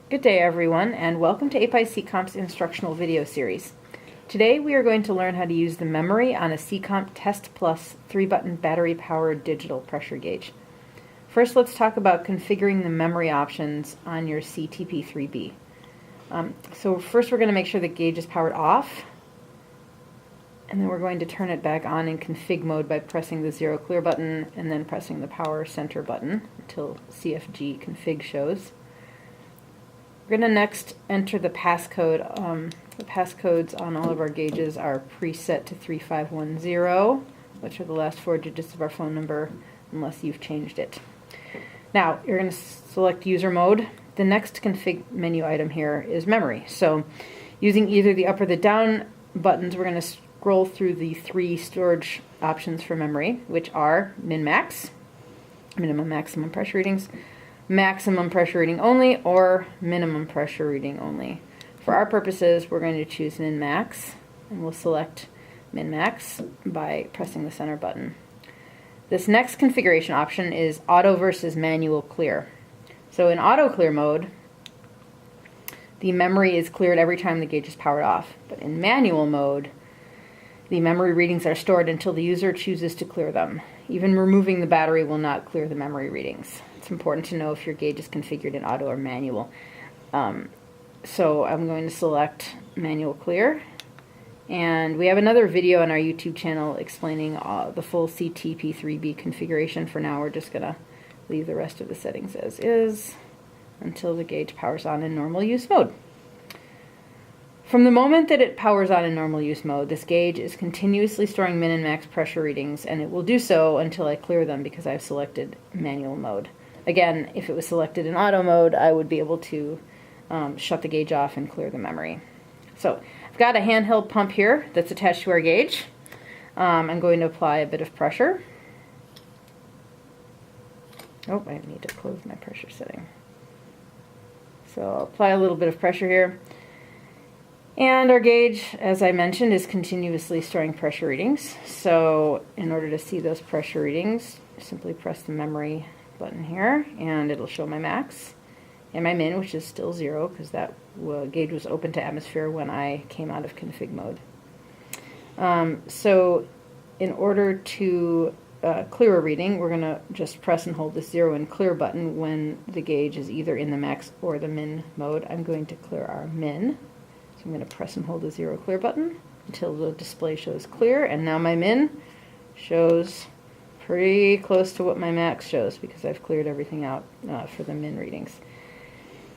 Good day everyone, and welcome to Cecomp's instructional video series. Today we are going to learn how to use the memory on a Cecomp TestPLUS 3-button battery-powered digital pressure gauge. First, let's talk about configuring the memory options on your CTP3B. So first we're going to make sure the gauge is powered off, and then we're going to turn it back on in config mode by pressing the 0 clear button and then pressing the power center button until CFG config shows. We're going to next enter the passcode. The passcodes on all of our gauges are preset to 3510, which are the last 4 digits of our phone number, unless you've changed it. Now, you're going to select user mode. The next config menu item here is memory. So, using either the up or the down buttons, we're going to scroll through the 3 storage options for memory, which are min-max, minimum maximum pressure readings, maximum pressure reading only, or minimum pressure reading only. For our purposes, we're going to choose min-max, and we'll select min-max by pressing the center button. This next configuration option is auto versus manual clear. So in auto clear mode, the memory is cleared every time the gauge is powered off. But in manual mode, the memory readings are stored until the user chooses to clear them. Even removing the battery will not clear the memory readings. It's important to know if your gauge is configured in auto or manual. So I'm going to select manual clear. And we have another video on our YouTube channel explaining the full CTP3B configuration. For now, we're just going to leave the rest of the settings as is until the gauge powers on in normal use mode. From the moment that it powers on in normal use mode, this gauge is continuously storing min and max pressure readings, and it will do so until I clear them because I've selected manual mode. Again, if it was selected in auto mode, I would be able to shut the gauge off and clear the memory. So I've got a handheld pump here that's attached to our gauge. I'm going to apply a bit of pressure. Oh, I need to close my pressure setting. So I'll apply a little bit of pressure here. And our gauge, as I mentioned, is continuously storing pressure readings. So in order to see those pressure readings, simply press the memory button here, and it'll show my max and my min, which is still 0 because that gauge was open to atmosphere when I came out of config mode. So in order to clear a reading, we're going to just press and hold the 0 and clear button when the gauge is either in the max or the min mode. I'm going to clear our min. So I'm going to press and hold the 0 clear button until the display shows clear, and now my min shows pretty close to what my max shows because I've cleared everything out for the min readings.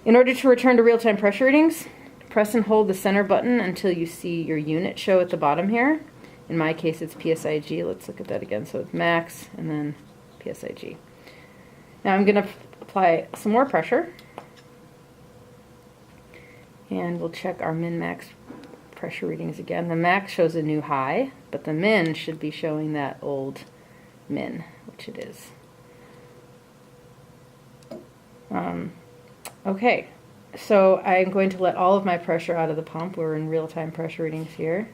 In order to return to real-time pressure readings, press and hold the center button until you see your unit show at the bottom here. In my case, it's PSIG. Let's look at that again. So it's max and then PSIG. Now I'm going to apply some more pressure. And we'll check our min-max pressure readings again. The max shows a new high, but the min should be showing that old min, which it is. Okay, so I'm going to let all of my pressure out of the pump. We're in real-time pressure readings here.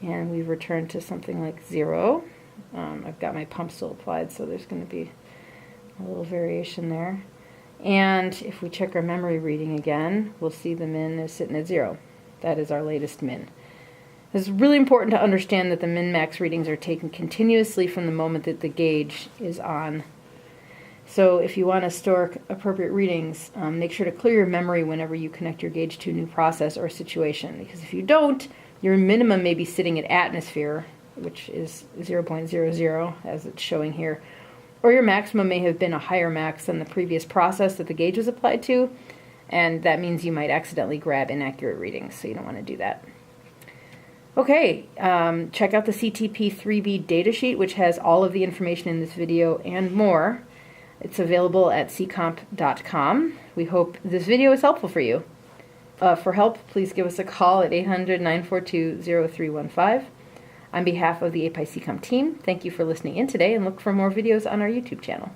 And we've returned to something like 0. I've got my pump still applied, so there's going to be a little variation there. And if we check our memory reading again, we'll see the min is sitting at 0. That is our latest min. It's really important to understand that the min-max readings are taken continuously from the moment that the gauge is on. So if you want to store appropriate readings, make sure to clear your memory whenever you connect your gauge to a new process or situation, because if you don't, your minimum may be sitting at atmosphere, which is 0.00 as it's showing here, or your maximum may have been a higher max than the previous process that the gauge was applied to, and that means you might accidentally grab inaccurate readings, so you don't want to do that. Okay, check out the CTP3B datasheet, which has all of the information in this video and more. It's available at cecomp.com. We hope this video is helpful for you. For help, please give us a call at 800-942-0315. On behalf of the Cecomp team, thank you for listening in today, and look for more videos on our YouTube channel.